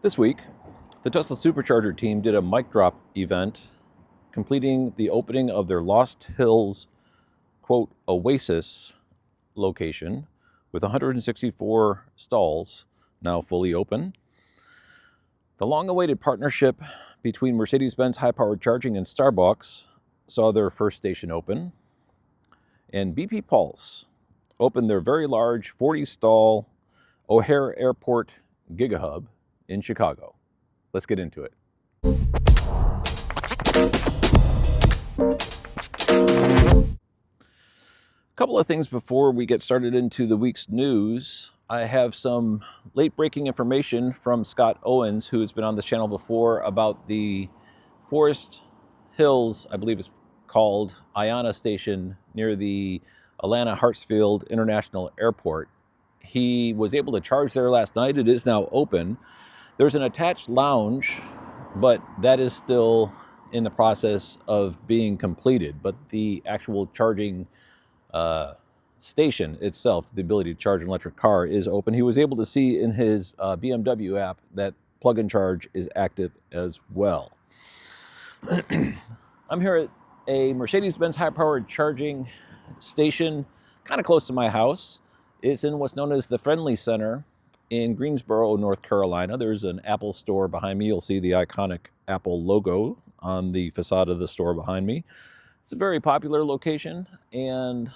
This week, the Tesla Supercharger team did a mic drop event, completing the opening of their Lost Hills, quote, Oasis location with 164 stalls now fully open. The long-awaited partnership between Mercedes-Benz high-powered charging and Starbucks saw their first station open. And BP Pulse opened their very large 40-stall O'Hare Airport GigaHub in Chicago. Let's get into it. A couple of things before we get started into the week's news. I have some late-breaking information from Scott Owens, who has been on this channel before, about the Forest Hills, I believe it's called, IANA station near the Atlanta Hartsfield International Airport. He was able to charge there last night. It is now open. There's an attached lounge, but that is still in the process of being completed. But the actual charging station itself, the ability to charge an electric car, is open. He was able to see in his BMW app that Plug and Charge is active as well. I'm here at a Mercedes-Benz high-powered charging station kind of close to my house. It's in what's known as the Friendly Center in Greensboro, North Carolina. There's an Apple store behind me. You'll see the iconic Apple logo on the facade of the store behind me. It's a very popular location and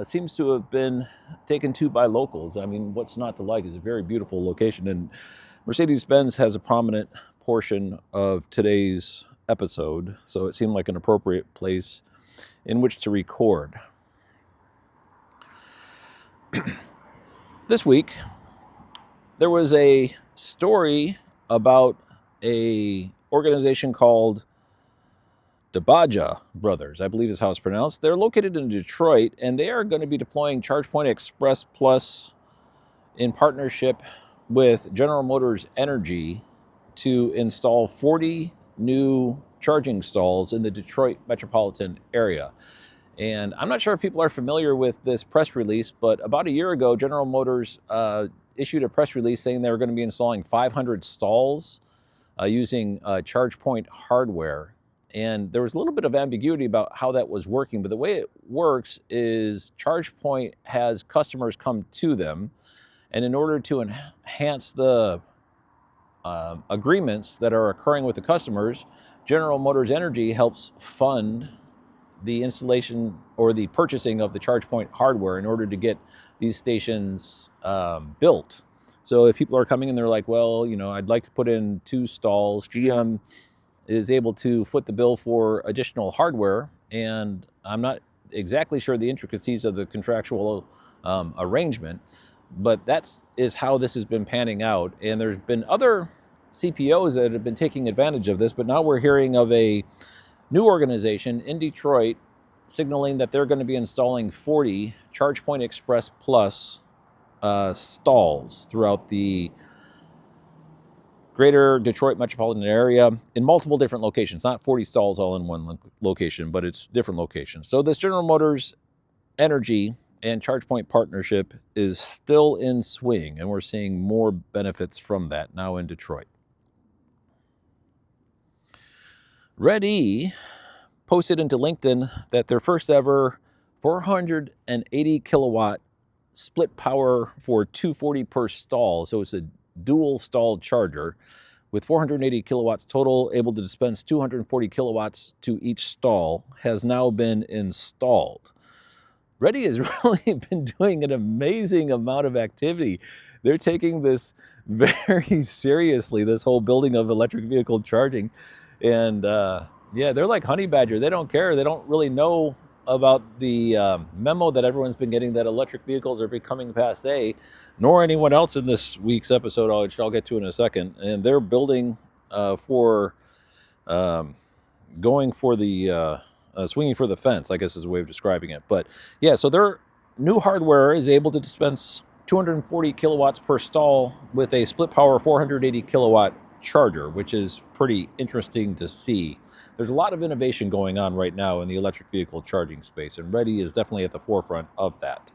seems to have been taken to by locals. I mean, what's not to like? It's a very beautiful location, and Mercedes-Benz has a prominent portion of today's episode, so it seemed like an appropriate place in which to record. This week, there was a story about a organization called Dabaja Brothers, I believe is how it's pronounced. They're located in Detroit, and they are going to be deploying ChargePoint Express Plus in partnership with General Motors Energy to install 40 new charging stalls in the Detroit metropolitan area. And I'm not sure if people are familiar with this press release, but about a year ago, General Motors issued a press release saying they were going to be installing 500 stalls using ChargePoint hardware. And there was a little bit of ambiguity about how that was working, but the way it works is ChargePoint has customers come to them, and in order to enhance the agreements that are occurring with the customers, General Motors Energy helps fund the installation or the purchasing of the ChargePoint hardware in order to get these stations built. So if people are coming and they're like, well, you know, I'd like to put in 2 stalls, GM is able to foot the bill for additional hardware, and I'm not exactly sure the intricacies of the contractual arrangement, but that is how this has been panning out. And there's been other CPOs that have been taking advantage of this, but now we're hearing of a new organization in Detroit signaling that they're going to be installing 40 ChargePoint Express Plus stalls throughout the greater Detroit metropolitan area in multiple different locations, not 40 stalls all in one location, but it's different locations. So this General Motors Energy and ChargePoint partnership is still in swing, and we're seeing more benefits from that now in Detroit. Red-E posted into LinkedIn that their first ever 480 kilowatt split power for 240 per stall, so it's a dual stall charger with 480 kilowatts total, able to dispense 240 kilowatts to each stall, has now been installed. Red-E has really been doing an amazing amount of activity. They're taking this very seriously, this whole building of electric vehicle charging. And yeah, they're like Honey Badger. They don't care. They don't really know about the memo that everyone's been getting that electric vehicles are becoming passe, nor anyone else in this week's episode, which I'll get to in a second. And they're building for going for the swinging for the fence, I guess is a way of describing it. But yeah, so their new hardware is able to dispense 240 kilowatts per stall with a split power 480 kilowatt charger, which is pretty interesting to see. There's a lot of innovation going on right now in the electric vehicle charging space, and Red-E is definitely at the forefront of that.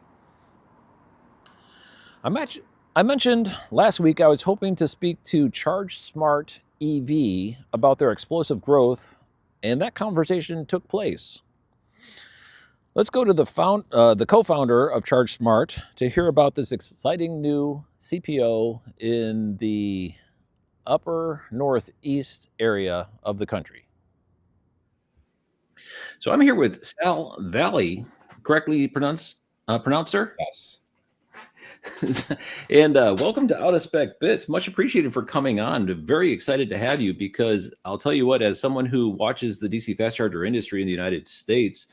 I'm I mentioned last week I was hoping to speak to Charge Smart EV about their explosive growth, and that conversation took place. Let's go to the co-founder of Charge Smart to hear about this exciting new CPO in the upper northeast area of the country. So I'm here with Sal Valley, correctly pronounced, sir? Yes. And welcome to Out of Spec Bits. Much appreciated for coming on. Very excited to have you because I'll tell you what, as someone who watches the DC fast charger industry in the United States,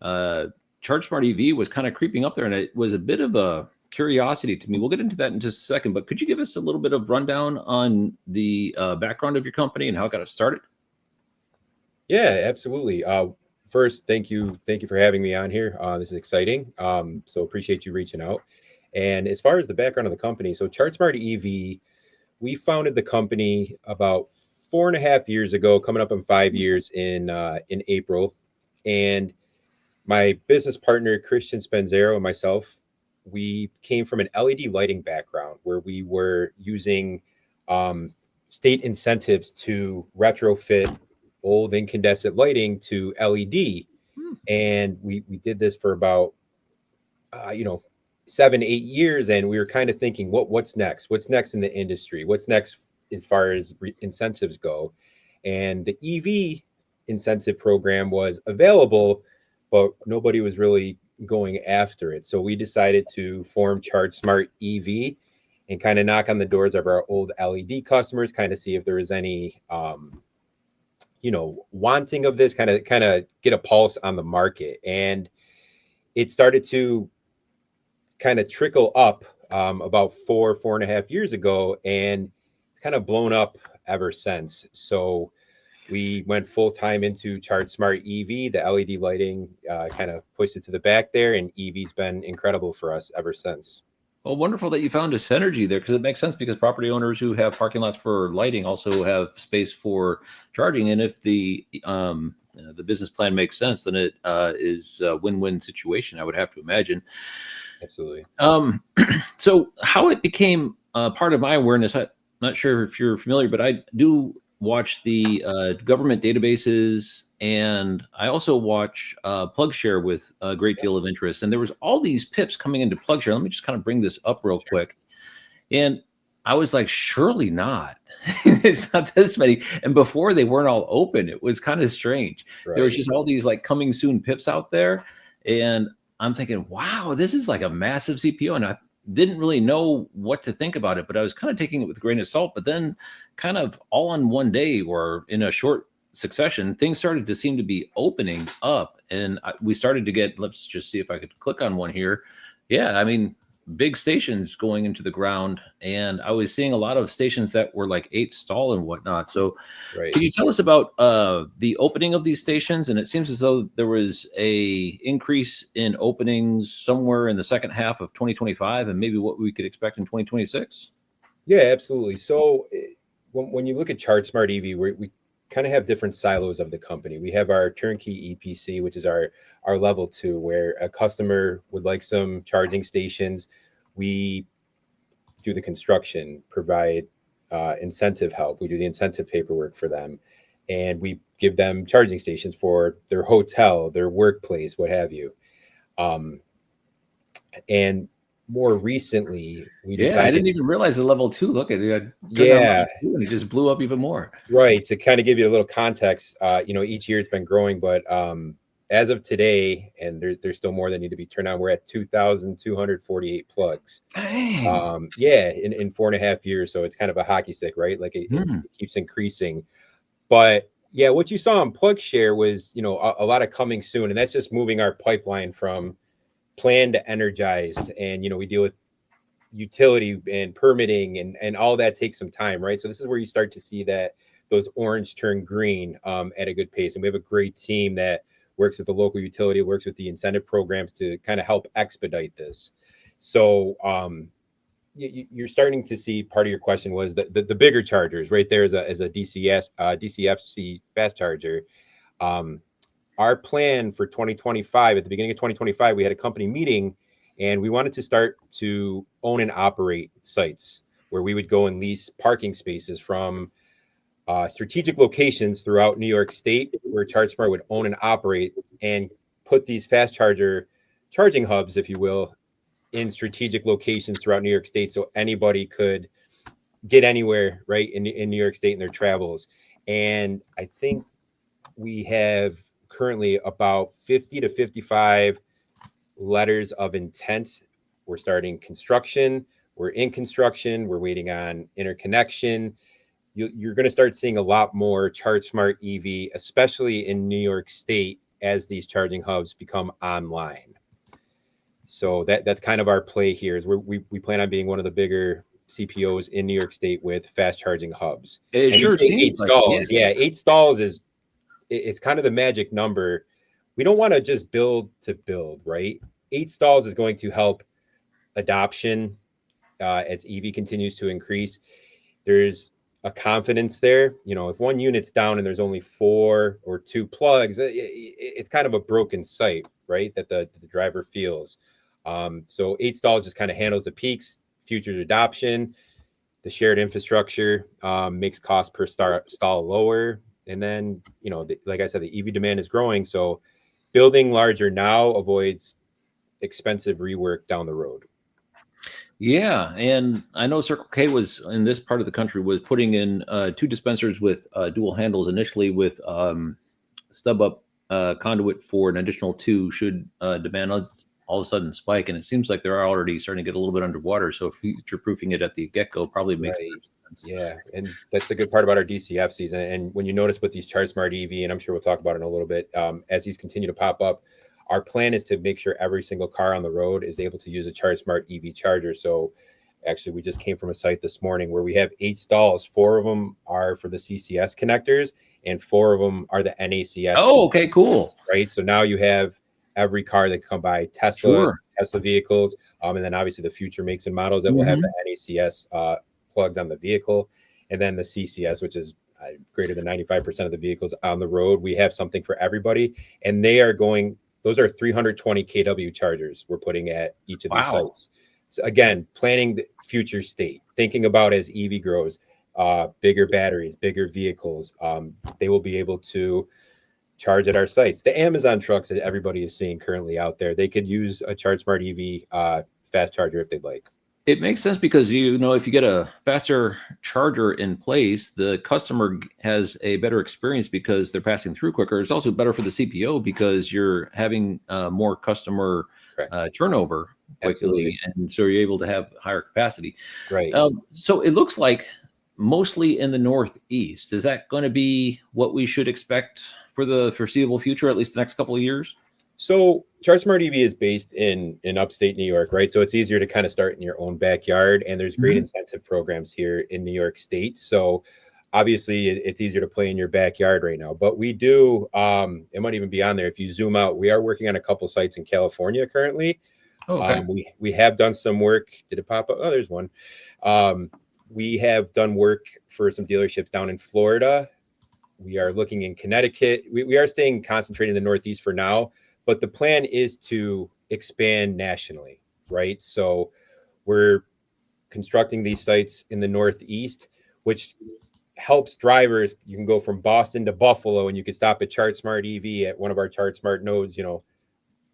Charge Smart EV was kind of creeping up there, and it was a bit of a curiosity to me. We'll get into that in just a second, but could you give us a little bit of rundown on the background of your company and how it got started? Yeah, absolutely. First, thank you for having me on here. This is exciting. So appreciate you reaching out. And as far as the background of the company, so ChargeSmart EV, we founded the company about 4.5 years ago, coming up on 5 years in April. And my business partner, Christian Spenzero, and myself, we came from an LED lighting background where we were using state incentives to retrofit old incandescent lighting to LED. And we did this for about 7-8 years, and we were kind of thinking, what's next in the industry, what's next as far as incentives go. And the EV incentive program was available, but nobody was really going after it. So we decided to form Charge Smart EV and kind of knock on the doors of our old LED customers, kind of see if there was any wanting of this, kind of get a pulse on the market. And it started to kind of trickle up about 4.5 years ago, and it's kind of blown up ever since. So we went full time into Charge Smart EV. The LED lighting kind of pushed it to the back there, and EV's been incredible for us ever since. Well, wonderful that you found a synergy there, because it makes sense, because property owners who have parking lots for lighting also have space for charging. And if the business plan makes sense, then it is a win-win situation, I would have to imagine. Absolutely. So how it became part of my awareness, I'm not sure if you're familiar, but I do watch the government databases, and I also watch PlugShare with a great deal of interest. And there was all these pips coming into PlugShare. Let me just kind of bring this up real quick. And I was like, surely not. It's not this many. And before, they weren't all open. It was kind of strange. Right. There was just all these like coming soon pips out there. And I'm thinking, wow, this is like a massive CPO. And I didn't really know what to think about it, but I was kind of taking it with a grain of salt. But then kind of all on one day or in a short succession, things started to seem to be opening up. And we started to get, let's just see if I could click on one here. Yeah, I mean, big stations going into the ground. And I was seeing a lot of stations that were like 8 stall and whatnot. So Right. can you tell us about the opening of these stations? And it seems as though there was a increase in openings somewhere in the second half of 2025, and maybe what we could expect in 2026. Yeah, absolutely. So when you look at Charge Smart EV, we kind of have different silos of the company. We have our turnkey EPC, which is our level 2, where a customer would like some charging stations. We do the construction, provide incentive help. We do the incentive paperwork for them, and we give them charging stations for their hotel, their workplace, what have you. And more recently, we decided. Yeah, I didn't even realize the level 2. Look at it. Yeah, and it just blew up even more. Right. To kind of give you a little context, each year it's been growing, but as of today, and there's still more that need to be turned on, we're at 2,248 plugs. Dang. In 4.5 years. So it's kind of a hockey stick, right? Like it keeps increasing. But yeah, what you saw on PlugShare was, a lot of coming soon. And that's just moving our pipeline from planned to energized. And, we deal with utility and permitting and all that takes some time, right? So this is where you start to see that those orange turn green at a good pace. And we have a great team that works with the local utility, works with the incentive programs to kind of help expedite this. So you're starting to see, part of your question was the bigger chargers right there as a DCFC fast charger. Our plan for 2025, at the beginning of 2025, we had a company meeting, and we wanted to start to own and operate sites where we would go and lease parking spaces from strategic locations throughout New York State, where ChargeSmart would own and operate, and put these fast charging hubs, if you will, in strategic locations throughout New York State, so anybody could get anywhere, right, in New York State in their travels. And I think we have currently about 50 to 55 letters of intent. We're starting construction. We're in construction. We're waiting on interconnection. You're going to start seeing a lot more ChargeSmart EV, especially in New York State, as these charging hubs become online. So that's kind of our play here. Is we plan on being one of the bigger CPOs in New York State with fast charging hubs. It sure seems eight stalls. Yeah, 8 stalls it's kind of the magic number. We don't want to just build to build, right? 8 stalls is going to help adoption as EV continues to increase. There's a confidence there. You know, if one unit's down and there's only 4 or 2 plugs, it's kind of a broken site, right? That the driver feels. So 8 stalls just kind of handles the peaks, future adoption. The shared infrastructure makes cost per stall lower. And then, you know, like I said, the EV demand is growing. So building larger now avoids expensive rework down the road. Yeah, and I know Circle K was in this part of the country was putting in 2 dispensers with dual handles initially with stub up conduit for an additional 2 should demand all of a sudden spike. And it seems like they're already starting to get a little bit underwater. So future proofing it at the get-go probably makes sense. Yeah, and that's the good part about our DCFCs. And when you notice with these ChargeSmart EV, and I'm sure we'll talk about it in a little bit, as these continue to pop up, our plan is to make sure every single car on the road is able to use a ChargeSmart EV charger. So actually, we just came from a site this morning where we have 8 stalls. 4 of them are for the CCS connectors, and 4 of them are the NACS. Oh, okay, cool. Right. So now you have every car that can come by Tesla vehicles, and then obviously the future makes and models that will have the NACS plugs on the vehicle, and then the CCS, which is greater than 95% of the vehicles on the road. We have something for everybody, and those are 320 kW chargers we're putting at each of these sites. So again, planning the future state, thinking about as EV grows, bigger batteries, bigger vehicles, they will be able to charge at our sites. The Amazon trucks that everybody is seeing currently out there, they could use a ChargeSmart EV fast charger if they'd like. It makes sense because, you know, if you get a faster charger in place, the customer has a better experience because they're passing through quicker. It's also better for the CPO because you're having more customer turnover quickly. Absolutely. And so you're able to have higher capacity. Right. So it looks like mostly in the Northeast. Is that going to be what we should expect for the foreseeable future, at least the next couple of years? So ChargeSmart EV is based in upstate New York, right? So it's easier to kind of start in your own backyard, and there's great incentive programs here in New York State. So obviously it's easier to play in your backyard right now, but we do, it might even be on there. If you zoom out, we are working on a couple sites in California currently. Oh, okay. We have done some work. Did it pop up? Oh, there's one. We have done work for some dealerships down in Florida. We are looking in Connecticut. We are staying concentrated in the Northeast for now. But the plan is to expand nationally, right? So we're constructing these sites in the Northeast, which helps drivers. You can go from Boston to Buffalo, and you could stop at ChargeSmart EV at one of our ChargeSmart nodes, you know,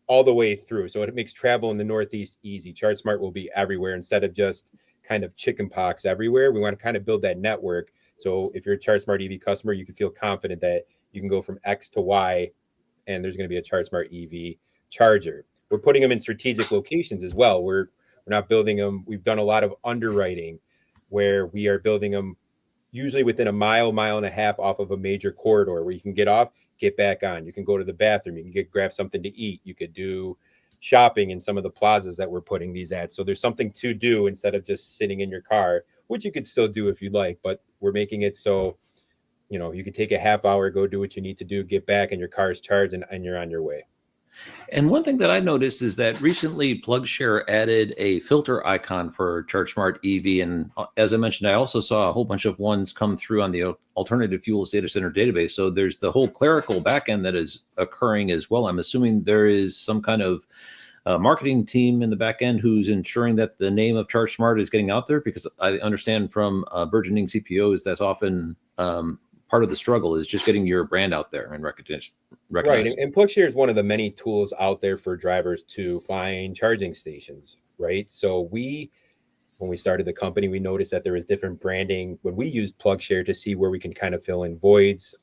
all the way through. So it makes travel in the Northeast easy. ChargeSmart will be everywhere instead of just kind of chickenpox everywhere. We want to kind of build that network. So if you're a ChargeSmart EV customer, you can feel confident that you can go from X to Y, and there's going to be a ChargeSmart EV charger. We're putting them in strategic locations as well. We're not building them. We've done a lot of underwriting where we are building them usually within a mile and a half off of a major corridor where you can get off, get back on. You can go to the bathroom. You can grab something to eat. You could do shopping in some of the plazas that we're putting these at. So there's something to do instead of just sitting in your car, which you could still do if you'd like, but we're making it so, you know, you can take a half hour, go do what you need to do, get back, and your car is charged, and you're on your way. And one thing that I noticed is that recently PlugShare added a filter icon for ChargeSmart EV. And as I mentioned, I also saw a whole bunch of ones come through on the alternative fuels data center database. So there's the whole clerical backend that is occurring as well. I'm assuming there is some kind of marketing team in the back end who's ensuring that the name of Charge Smart is getting out there? Because I understand from burgeoning CPOs that's often part of the struggle is just getting your brand out there and recognized. Right. And PlugShare is one of the many tools out there for drivers to find charging stations, right? So when we started the company, we noticed that there was different branding when we used PlugShare to see where we can kind of fill in voids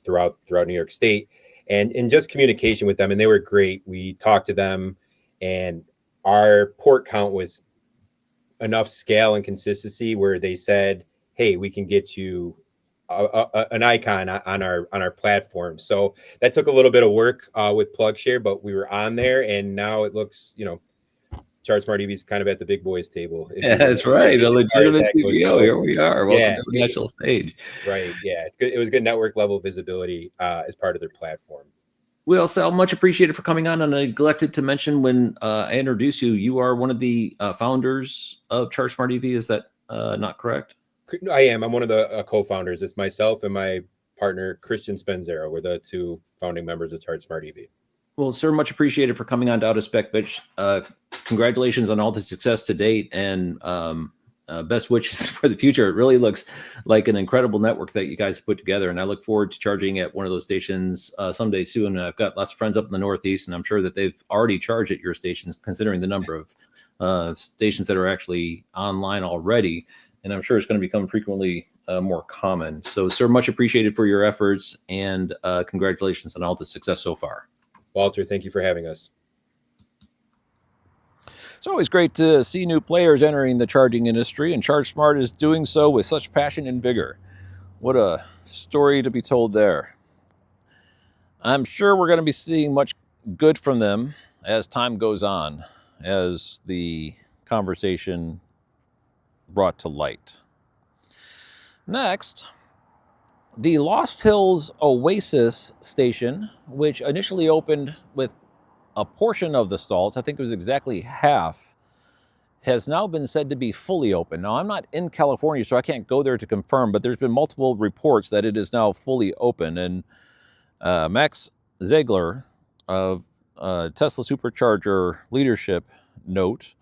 throughout New York State, and just communication with them. And they were great. We talked to them, and our port count was enough scale and consistency where they said, "Hey, we can get you an icon on our platform." So that took a little bit of work with PlugShare, but we were on there, and now it looks, Charge Smart EV is kind of at the big boys table. Yeah, that's right. A legitimate CPO. Here we are. Welcome to the national stage. Right. Yeah. It's good. It was good network level visibility as part of their platform. Well, Sal, much appreciated for coming on. And I neglected to mention when I introduced you, you are one of the founders of Charge Smart EV. Is that not correct? I am. I'm one of the co-founders. It's myself and my partner, Christian Spenzero. We're the two founding members of Charge Smart EV. Well, sir, much appreciated for coming on down to Spec, Bitch. Congratulations on all the success to date, and best wishes for the future. It really looks like an incredible network that you guys have put together, and I look forward to charging at one of those stations someday soon. I've got lots of friends up in the Northeast, and I'm sure that they've already charged at your stations, considering the number of stations that are actually online already, and I'm sure it's going to become frequently more common. So, sir, much appreciated for your efforts, and congratulations on all the success so far. Walter, thank you for having us. It's always great to see new players entering the charging industry, and Charge Smart is doing so with such passion and vigor. What a story to be told there. I'm sure we're going to be seeing much good from them as time goes on, as the conversation brought to light. Next, the Lost Hills Oasis station, which initially opened with a portion of the stalls, I think it was exactly half, has now been said to be fully open. Now, I'm not in California, so I can't go there to confirm, but there's been multiple reports that it is now fully open. And Max Ziegler of Tesla Supercharger Leadership Note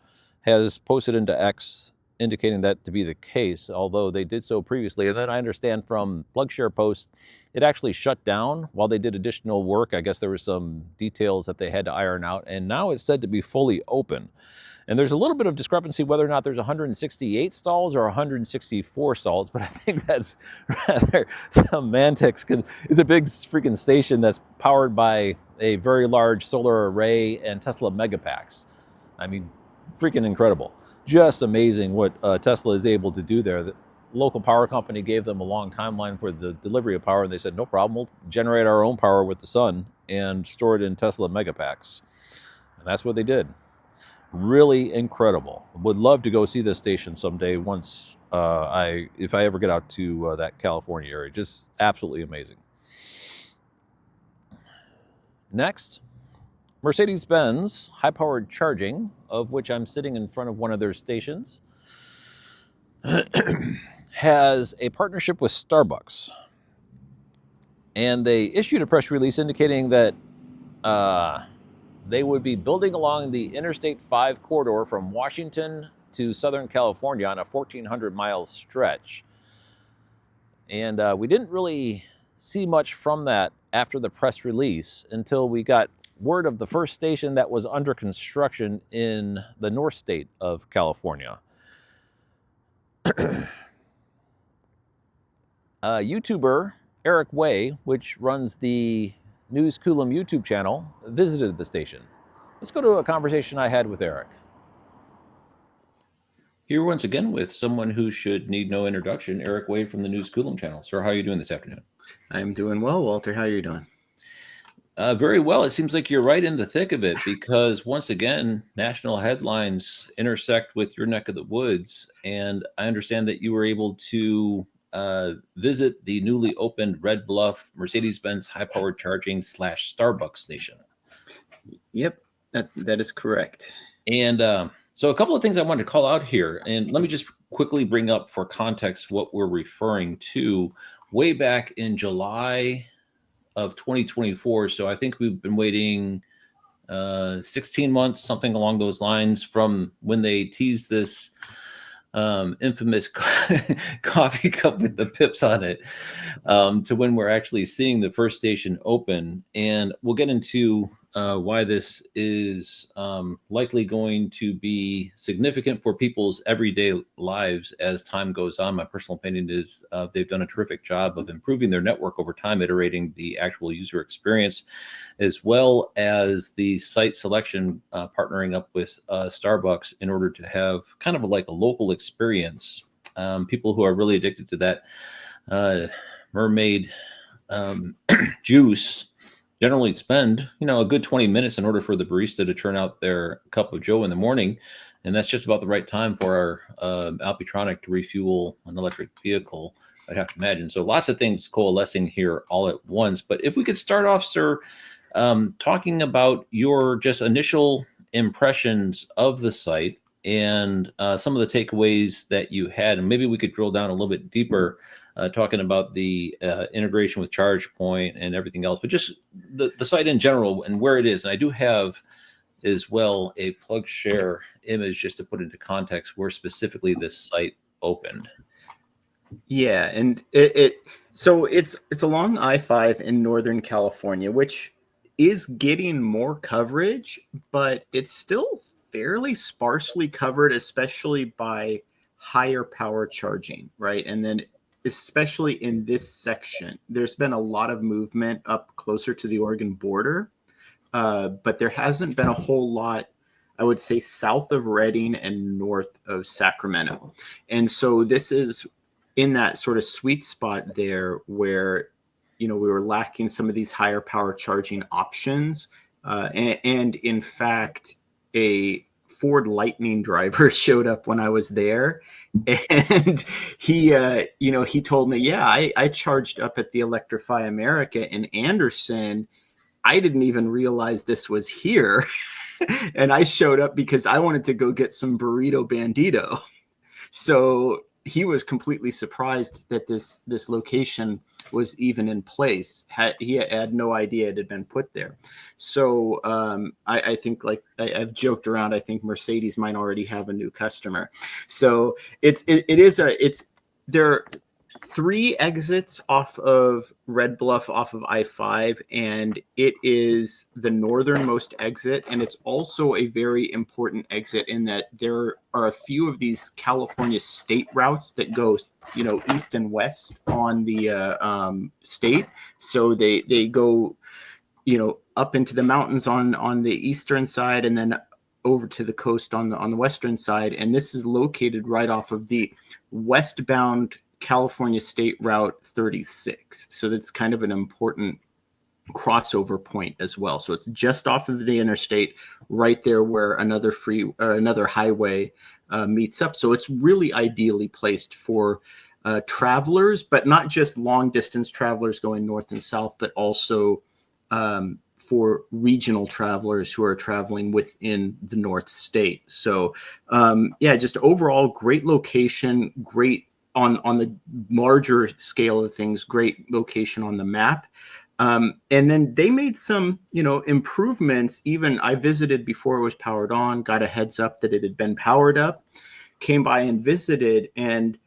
has posted into X indicating that to be the case, although they did so previously. And then I understand from PlugShare posts, it actually shut down while they did additional work. I guess there were some details that they had to iron out, and now it's said to be fully open. And there's a little bit of discrepancy whether or not there's 168 stalls or 164 stalls, but I think that's rather semantics. It's a big freaking station that's powered by a very large solar array and Tesla Megapacks. I mean, freaking incredible. Just amazing what Tesla is able to do there. The local power company gave them a long timeline for the delivery of power, and they said, no problem, we'll generate our own power with the sun and store it in Tesla Megapacks. And that's what they did. Really incredible. Would love to go see this station someday once if I ever get out to that California area. Just absolutely amazing. Next, Mercedes-Benz high-powered charging, of which I'm sitting in front of one of their stations, has a partnership with Starbucks. And they issued a press release indicating that they would be building along the Interstate 5 corridor from Washington to Southern California on a 1,400-mile stretch. And we didn't really see much from that after the press release until we got word of the first station that was under construction in the north state of California. YouTuber Eric Way, which runs the News Coolum YouTube channel, visited the station. Let's go to a conversation I had with Eric. Here once again with someone who should need no introduction, Eric Way from the News Coolum channel. Sir, how are you doing this afternoon? I'm doing well, Walter. How are you doing? Very well. It seems like you're right in the thick of it because once again, national headlines intersect with your neck of the woods. And I understand that you were able to visit the newly opened Red Bluff Mercedes-Benz high-powered charging / Starbucks station. Yep, that is correct. And so a couple of things I wanted to call out here. And let me just quickly bring up for context what we're referring to. Way back in July of 2024. So I think we've been waiting 16 months, something along those lines, from when they teased this infamous coffee cup with the pips on it, to when we're actually seeing the first station open. And we'll get into why this is likely going to be significant for people's everyday lives as time goes on. My personal opinion is they've done a terrific job of improving their network over time, iterating the actual user experience, as well as the site selection, partnering up with Starbucks in order to have kind of like a local experience. People who are really addicted to that mermaid juice generally spend, a good 20 minutes in order for the barista to turn out their cup of joe in the morning. And that's just about the right time for our Alpitronic to refuel an electric vehicle, I'd have to imagine. So lots of things coalescing here all at once. But if we could start off, sir, talking about your just initial impressions of the site and some of the takeaways that you had, and maybe we could drill down a little bit deeper, talking about the integration with ChargePoint and everything else, but just the site in general and where it is. And I do have as well a plug share image just to put into context where specifically this site opened. Yeah, and so it's along I-5 in Northern California, which is getting more coverage, but it's still fairly sparsely covered, especially by higher power charging, right? And then especially in this section, there's been a lot of movement up closer to the Oregon border, but there hasn't been a whole lot, I would say, south of Redding and north of Sacramento. And so this is in that sort of sweet spot there where, we were lacking some of these higher power charging options. And in fact, a Ford Lightning driver showed up when I was there, and he told me, I charged up at the Electrify America in Anderson. I didn't even realize this was here. And I showed up because I wanted to go get some burrito bandito. So he was completely surprised that this location was even in place. He had no idea it had been put there. So I think, like I've joked around, I think Mercedes might already have a new customer. So there are 3 exits off of Red Bluff off of I-5, and it is the northernmost exit, and it's also a very important exit in that there are a few of these California state routes that go, east and west on the state. So they go, up into the mountains on the eastern side, and then over to the coast on the western side. And this is located right off of the westbound California State Route 36. So that's kind of an important crossover point as well. So it's just off of the interstate, right there where another highway meets up. So it's really ideally placed for travelers, but not just long distance travelers going north and south, but also for regional travelers who are traveling within the North State. So just overall great location, great on the larger scale of things, great location on the map. And then they made some, improvements. Even I visited before it was powered on, got a heads up that it had been powered up, came by and visited, and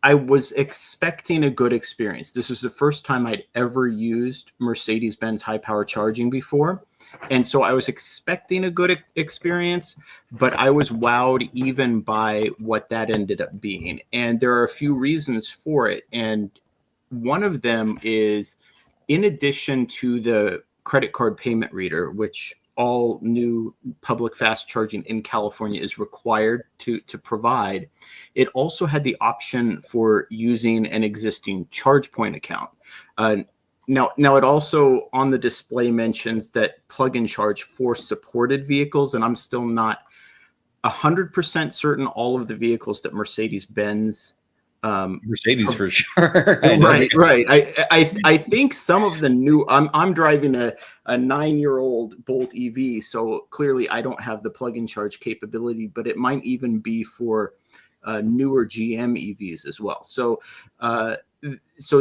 I was expecting a good experience. This was the first time I'd ever used Mercedes-Benz high power charging before. And so I was expecting a good experience, but I was wowed even by what that ended up being. And there are a few reasons for it. And one of them is, in addition to the credit card payment reader, which all new public fast charging in California is required to provide, it also had the option for using an existing ChargePoint account. Now it also on the display mentions that plug and charge for supported vehicles, and I'm still not 100% certain all of the vehicles that Mercedes-Benz Mercedes for sure. Right. I think some of the new. I'm driving a 9-year-old Bolt EV, so clearly I don't have the plug-in charge capability. But it might even be for newer GM EVs as well. So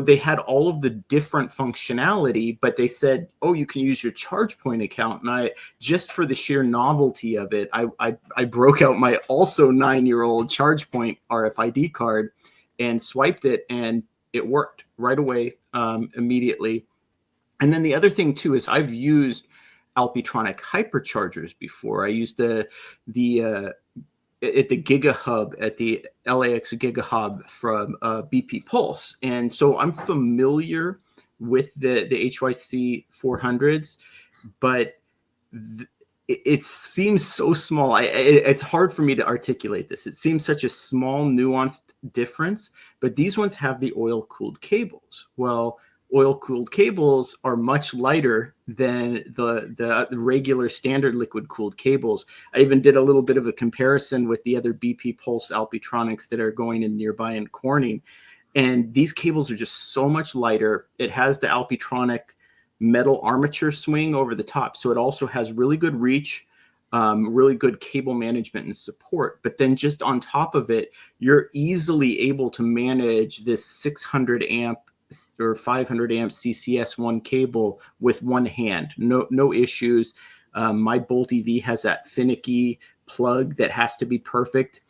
they had all of the different functionality, but they said, oh, you can use your ChargePoint account. And I, just for the sheer novelty of it, I broke out my also 9-year-old ChargePoint RFID card and swiped it, and it worked right away, immediately. And then the other thing too is I've used Alpitronic hyperchargers before. I used the at the Giga Hub at the LAX Giga Hub from BP Pulse, and so I'm familiar with the HYC 400s, but it seems so small. It's hard for me to articulate this. It seems such a small, nuanced difference, but these ones have the oil-cooled cables. Well, oil-cooled cables are much lighter than the regular standard liquid-cooled cables. I even did a little bit of a comparison with the other BP Pulse Alpitronics that are going in nearby in Corning. And these cables are just so much lighter. It has the Alpitronic metal armature swing over the top. So it also has really good reach, really good cable management and support. But then just on top of it, you're easily able to manage this 600 amp or 500 amp CCS1 cable with one hand. No issues. My Bolt EV has that finicky plug that has to be perfect.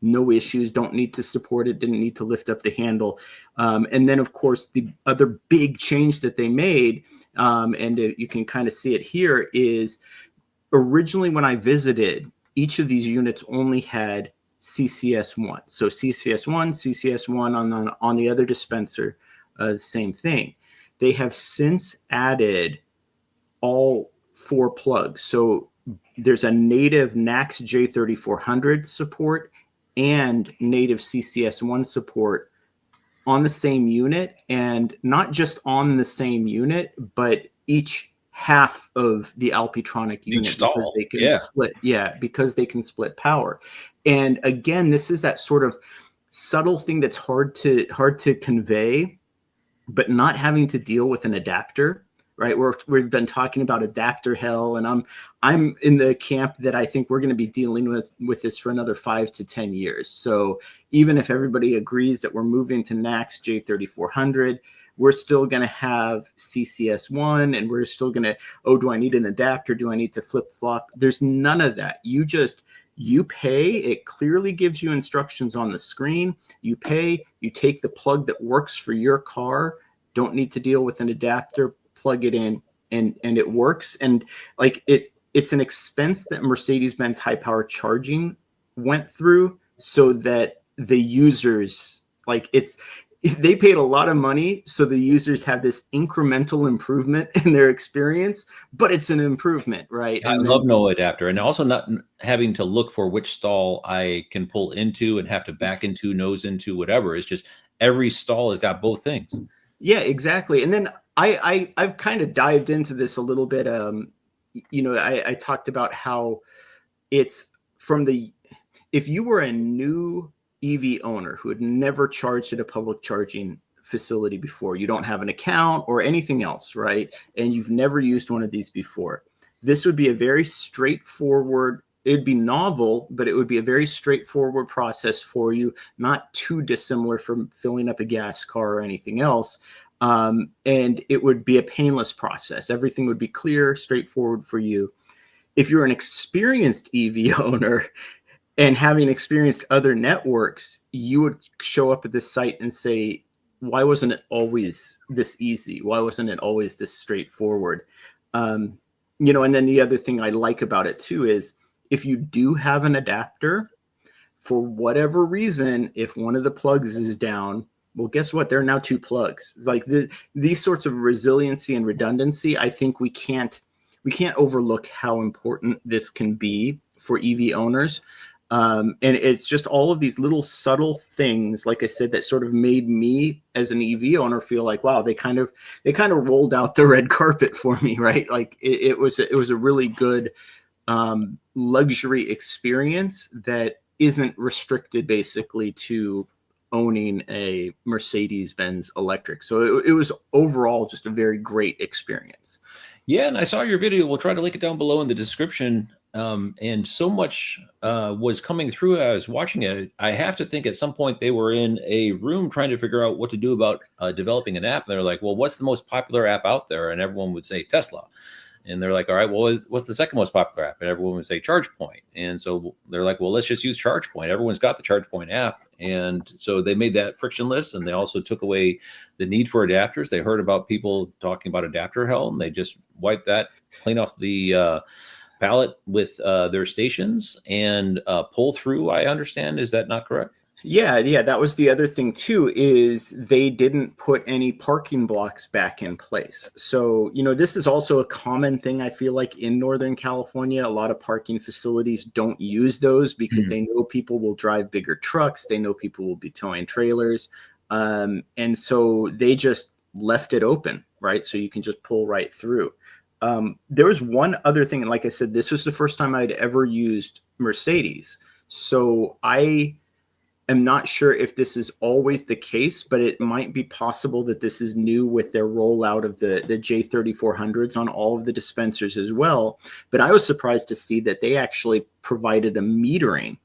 No issues. Don't need to support it. Didn't need to lift up the handle. And then, of course, the other big change that they made, and you can kind of see it here, is originally when I visited, each of these units only had CCS1. So CCS1 on the other dispenser. The same thing. They have since added all 4 plugs. So there's a native NACS J3400 support and native CCS1 support on the same unit, and not just on the same unit, but each half of the Alpitronic unit, because they can split. Yeah, because they can split power. And again, this is that sort of subtle thing that's hard to convey, but not having to deal with an adapter, right? We've been talking about adapter hell, and I'm in the camp that I think we're going to be dealing with this for another 5 to 10 years. So even if everybody agrees that we're moving to NACS J3400, we're still going to have CCS1, and we're still going to, oh, do I need an adapter? Do I need to flip flop? There's none of that. You pay, it clearly gives you instructions on the screen. You pay, you take the plug that works for your car, don't need to deal with an adapter, plug it in, and it works. And like it's an expense that Mercedes-Benz high power charging went through so that the users, they paid a lot of money, so the users have this incremental improvement in their experience, but it's an improvement, right? I love no adapter, and also not having to look for which stall I can pull into and have to back into, nose into, whatever. It's just every stall has got both things. Yeah, exactly. And then I've kind of dived into this a little bit. I talked about how it's if you were a new EV owner who had never charged at a public charging facility before, you don't have an account or anything else, right? And you've never used one of these before, this would be a very straightforward, it'd be novel, but it would be a very straightforward process for you, not too dissimilar from filling up a gas car or anything else. And it would be a painless process. Everything would be clear, straightforward for you. If you're an experienced EV owner, and having experienced other networks, you would show up at this site and say, why wasn't it always this easy? Why wasn't it always this straightforward? And then the other thing I like about it too is if you do have an adapter, for whatever reason, if one of the plugs is down, well, guess what? There are now 2 plugs. It's like these sorts of resiliency and redundancy, I think we can't overlook how important this can be for EV owners. And it's just all of these little subtle things, like I said, that sort of made me as an EV owner feel like, wow, they kind of rolled out the red carpet for me, right? Like it was a really good luxury experience that isn't restricted basically to owning a Mercedes-Benz electric. So it was overall just a very great experience. Yeah, and I saw your video. We'll try to link it down below in the description And so much was coming through. I was watching it. I have to think at some point they were in a room trying to figure out what to do about developing an app. And they're like, well, what's the most popular app out there? And everyone would say Tesla. And they're like, all right, well, what's the second most popular app? And everyone would say ChargePoint. And so they're like, well, let's just use ChargePoint. Everyone's got the ChargePoint app. And so they made that frictionless, and they also took away the need for adapters. They heard about people talking about adapter hell, and they just wiped that clean off the palette with their stations and pull through, I understand. Is that not correct? Yeah, that was the other thing too, is they didn't put any parking blocks back in place. So, this is also a common thing, I feel like, in Northern California. A lot of parking facilities don't use those because they know people will drive bigger trucks. They know people will be towing trailers. And so they just left it open, right? So you can just pull right through. There was one other thing. And like I said, this was the first time I'd ever used Mercedes. So I'm not sure if this is always the case, but it might be possible that this is new with their rollout of the J3400s on all of the dispensers as well. But I was surprised to see that they actually provided a metering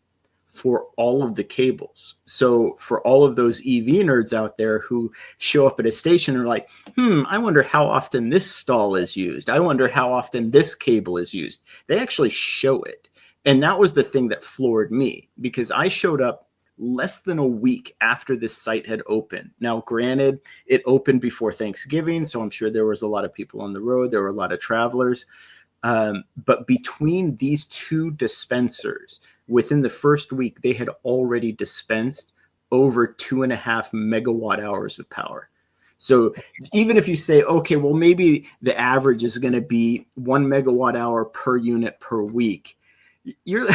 for all of the cables. So for all of those EV nerds out there who show up at a station and are like, I wonder how often this stall is used. I wonder how often this cable is used. They actually show it. And that was the thing that floored me, because I showed up less than a week after this site had opened. Now, granted, it opened before Thanksgiving, so I'm sure there was a lot of people on the road. There were a lot of travelers. But between these two dispensers, within the first week, they had already dispensed over 2.5 megawatt hours of power. So even if you say, okay, well, maybe the average is going to be 1 megawatt hour per unit per week, you're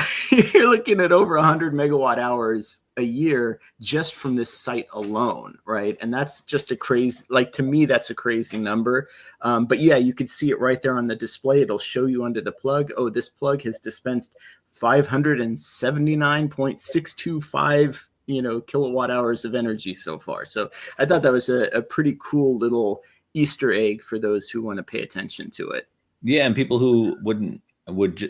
looking at over 100 megawatt hours a year just from this site alone, right? And that's just a crazy, like, to me, that's a crazy number. But yeah, you can see it right there on the display. It'll show you under the plug. Oh, this plug has dispensed 579.625 kilowatt hours of energy so far. So I thought that was a pretty cool little Easter egg for those who want to pay attention to it. Yeah, and people who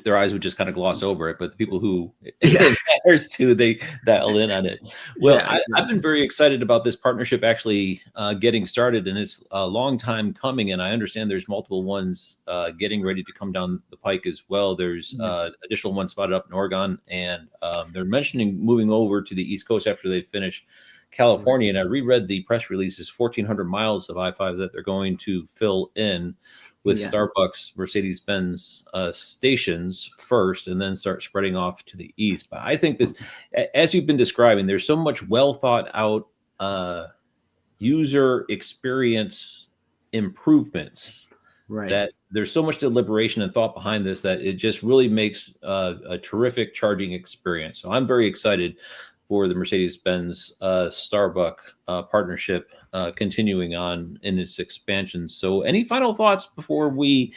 their eyes would just kind of gloss over it, but the people who it matters to, they dial in on it. Well, yeah, I've been very excited about this partnership actually getting started, and it's a long time coming. And I understand there's multiple ones getting ready to come down the pike as well. There's additional ones spotted up in Oregon, and they're mentioning moving over to the East Coast after they finish California. And I reread the press releases, 1,400 miles of I-5 that they're going to fill in with Starbucks, Mercedes-Benz stations first, and then start spreading off to the east. But I think this, as you've been describing, there's so much well thought out user experience improvements, that there's so much deliberation and thought behind this that it just really makes a terrific charging experience. So I'm very excited for the Mercedes-Benz Starbucks partnership continuing on in its expansion. So any final thoughts before we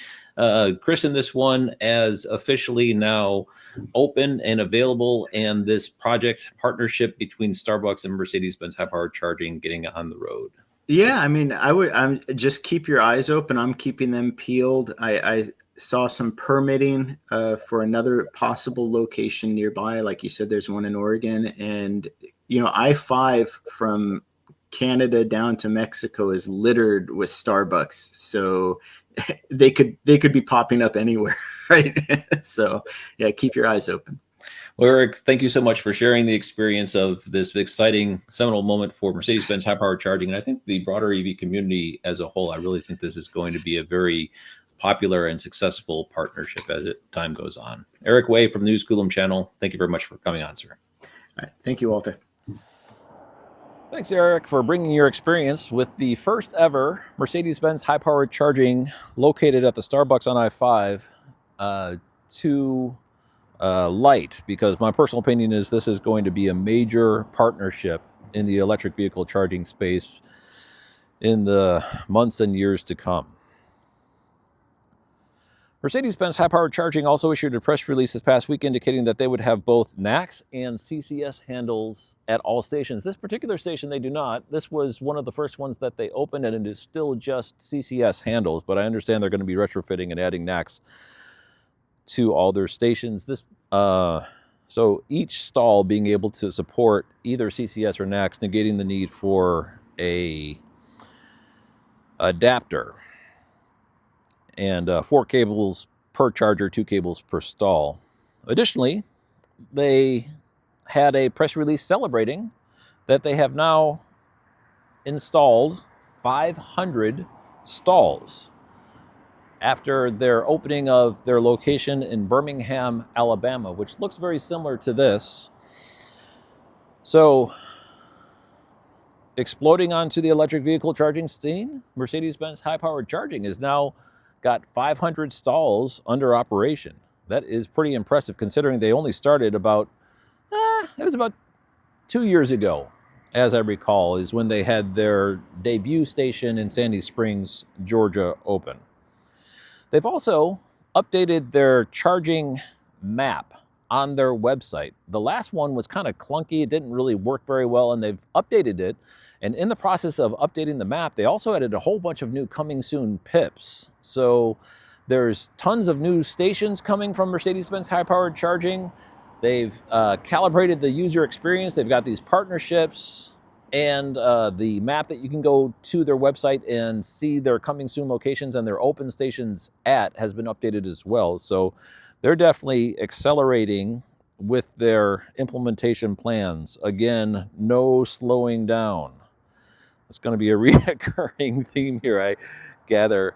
christen this one as officially now open and available, and this project partnership between Starbucks and Mercedes-Benz high-powered charging getting on the road? Yeah, I mean, I'm just keep your eyes open. I'm keeping them peeled. I saw some permitting for another possible location nearby. Like you said, there's one in Oregon, and I-5 from Canada down to Mexico is littered with Starbucks, so they could be popping up anywhere, right? So yeah, keep your eyes open. Well, Eric, thank you so much for sharing the experience of this exciting seminal moment for Mercedes-Benz high-powered charging, and I think the broader EV community as a whole. I really think this is going to be a very popular and successful partnership as time goes on. Eric Way from the News Coolum channel, thank you very much for coming on, sir. All right, thank you, Walter. Thanks, Eric, for bringing your experience with the first ever Mercedes-Benz high-powered charging located at the Starbucks on I-5 to light, because my personal opinion is this is going to be a major partnership in the electric vehicle charging space in the months and years to come. Mercedes-Benz high-powered charging also issued a press release this past week indicating that they would have both NACS and CCS handles at all stations. This particular station, they do not. This was one of the first ones that they opened, and it is still just CCS handles, but I understand they're going to be retrofitting and adding NACS to all their stations. So each stall being able to support either CCS or NACS, negating the need for a adapter, and 4 cables per charger, 2 cables per stall. Additionally, they had a press release celebrating that they have now installed 500 stalls after their opening of their location in Birmingham, Alabama, which looks very similar to this. So, exploding onto the electric vehicle charging scene, Mercedes-Benz high-powered charging has now got 500 stalls under operation. That is pretty impressive considering they only started about 2 years ago, as I recall, is when they had their debut station in Sandy Springs, Georgia open. They've also updated their charging map on their website. The last one was kind of clunky. It didn't really work very well, and they've updated it. And in the process of updating the map, they also added a whole bunch of new coming soon pips. So there's tons of new stations coming from Mercedes-Benz high-powered charging. They've calibrated the user experience. They've got these partnerships, and the map that you can go to their website and see their coming soon locations and their open stations at has been updated as well. So they're definitely accelerating with their implementation plans. Again, no slowing down. It's going to be a recurring theme here, I gather,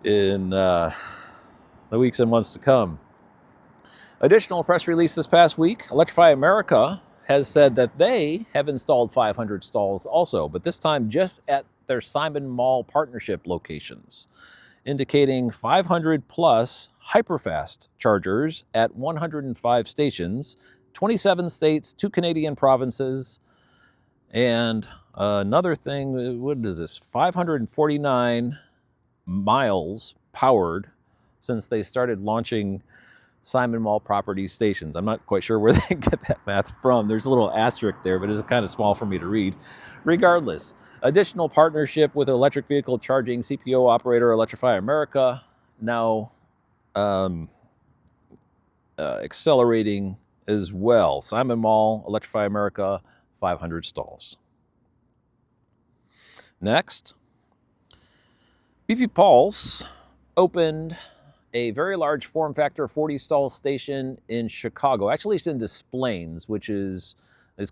in the weeks and months to come. Additional press release this past week, Electrify America has said that they have installed 500 stalls also, but this time just at their Simon Mall partnership locations, indicating 500 plus hyperfast chargers at 105 stations, 27 states, 2 Canadian provinces, and another thing, what is this, 549 miles powered since they started launching Simon Mall property stations. I'm not quite sure where they get that math from. There's a little asterisk there, but it's kind of small for me to read. Regardless, additional partnership with electric vehicle charging CPO operator Electrify America, now accelerating as well. Simon Mall, Electrify America, 500 stalls. Next, BP Pulse opened a very large form factor 40 stall station in Chicago. Actually, it's in Des Plaines, which is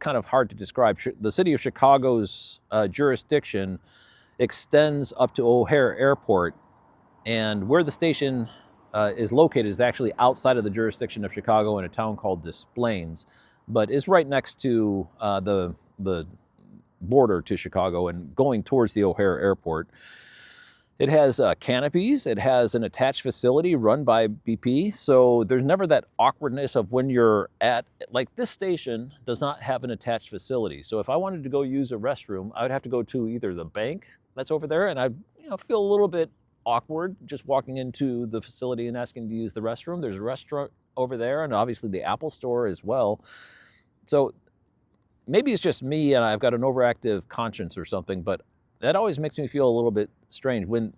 kind of hard to describe. The city of Chicago's jurisdiction extends up to O'Hare Airport, and where the station is located is actually outside of the jurisdiction of Chicago in a town called Des Plaines, but is right next to the border to Chicago and going towards the O'Hare Airport. It has canopies. It has an attached facility run by BP. So there's never that awkwardness of when you're at, like this station does not have an attached facility. So if I wanted to go use a restroom, I would have to go to either the bank that's over there, and I'd feel a little bit awkward just walking into the facility and asking to use the restroom. There's a restaurant over there, and obviously the Apple Store as well. So maybe it's just me and I've got an overactive conscience or something, but that always makes me feel a little bit strange when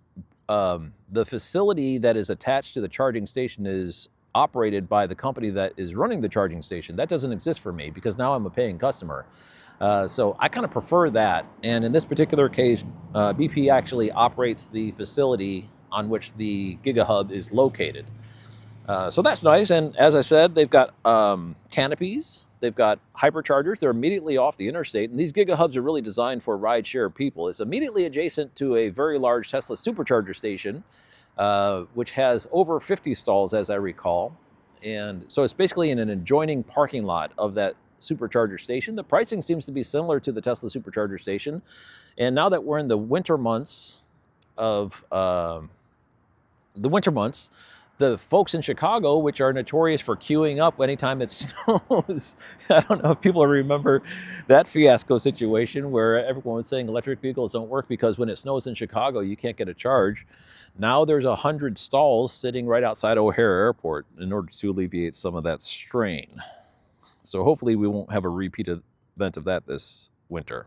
the facility that is attached to the charging station is operated by the company that is running the charging station. That doesn't exist for me because now I'm a paying customer. So I kind of prefer that. And in this particular case, BP actually operates the facility on which the GigaHub is located. So that's nice. And as I said, they've got canopies. They've got hyperchargers. They're immediately off the interstate. And these GigaHubs are really designed for rideshare people. It's immediately adjacent to a very large Tesla supercharger station, which has over 50 stalls, as I recall. And so it's basically in an adjoining parking lot of that supercharger station. The pricing seems to be similar to the Tesla supercharger station. And now that we're in the winter months the folks in Chicago, which are notorious for queuing up anytime it snows, I don't know if people remember that fiasco situation where everyone was saying electric vehicles don't work because when it snows in Chicago, you can't get a charge. Now there's 100 stalls sitting right outside O'Hare Airport in order to alleviate some of that strain. So hopefully we won't have a repeat event of that this winter.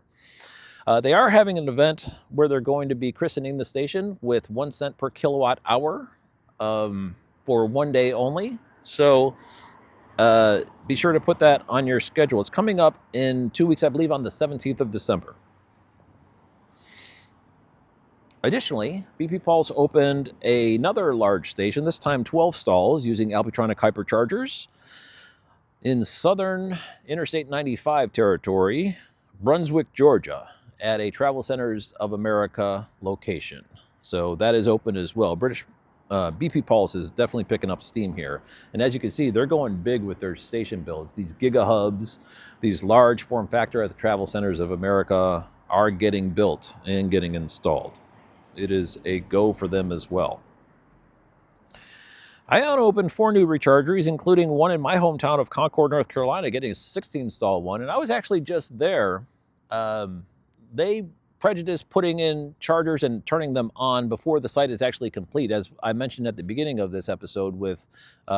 They are having an event where they're going to be christening the station with 1 cent per kilowatt hour. for one day only. So be sure to put that on your schedule. It's coming up in 2 weeks, I believe, on the 17th of December. Additionally, BP Pulse opened another large station, this time 12 stalls using Alpitronic hyperchargers in southern Interstate 95 territory, Brunswick, Georgia, at a Travel Centers of America location. So that is open as well. BP Pulse is definitely picking up steam here. And as you can see, they're going big with their station builds. These giga hubs, these large form factor at the Travel Centers of America are getting built and getting installed. It is a go for them as well. Ion opened 4 new rechargeries, including one in my hometown of Concord, North Carolina, getting a 16-stall one. And I was actually just there. They prejudice putting in chargers and turning them on before the site is actually complete. As I mentioned at the beginning of this episode with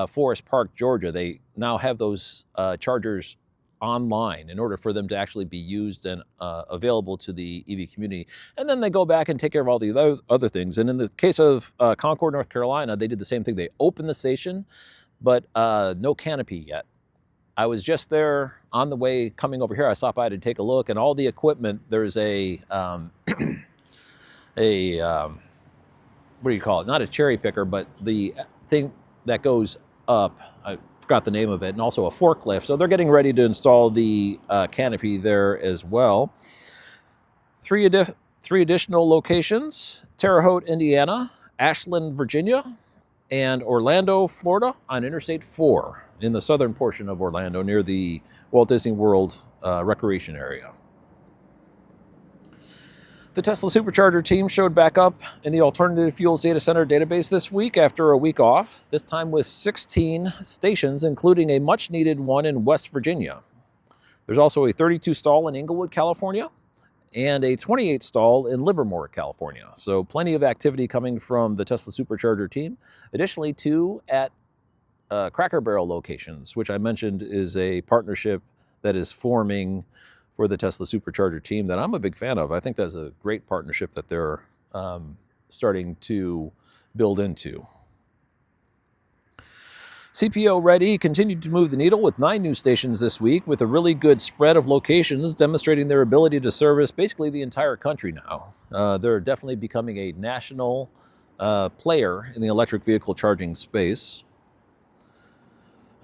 Forest Park, Georgia, they now have those chargers online in order for them to actually be used and available to the EV community. And then they go back and take care of all the other things. And in the case of Concord, North Carolina, they did the same thing. They opened the station, but no canopy yet. I was just there on the way coming over here. I stopped by to take a look, and all the equipment, there's a what do you call it? Not a cherry picker, but the thing that goes up. I forgot the name of it, and also a forklift. So they're getting ready to install the canopy there as well. Three additional locations: Terre Haute, Indiana, Ashland, Virginia, and Orlando, Florida, on Interstate 4 in the southern portion of Orlando near the Walt Disney World recreation area. The Tesla Supercharger team showed back up in the Alternative Fuels Data Center database this week after a week off, this time with 16 stations, including a much-needed one in West Virginia. There's also a 32-stall in Inglewood, California, and a 28-stall in Livermore, California. So plenty of activity coming from the Tesla Supercharger team. Additionally, 2 at Cracker Barrel locations, which I mentioned is a partnership that is forming for the Tesla Supercharger team that I'm a big fan of. I think that's a great partnership that they're starting to build into. CPO Ready continued to move the needle with 9 new stations this week, with a really good spread of locations demonstrating their ability to service basically the entire country now. They're definitely becoming a national player in the electric vehicle charging space.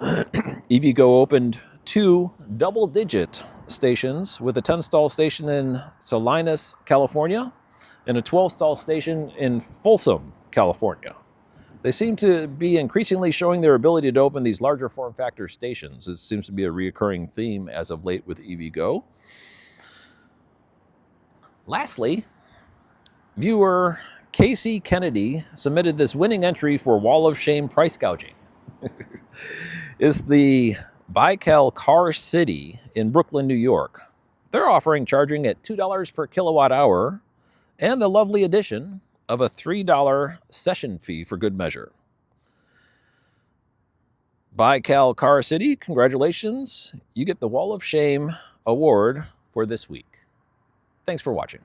EVgo opened 2 double-digit stations, with a 10-stall station in Salinas, California, and a 12-stall station in Folsom, California. They seem to be increasingly showing their ability to open these larger form factor stations. It seems to be a reoccurring theme as of late with EVgo. Lastly, viewer Casey Kennedy submitted this winning entry for Wall of Shame price gouging. It's the Baikal Car City in Brooklyn, New York. They're offering charging at $2 per kilowatt hour and the lovely addition of a $3 session fee for good measure. Baikal Car City, congratulations. You get the Wall of Shame award for this week. Thanks for watching.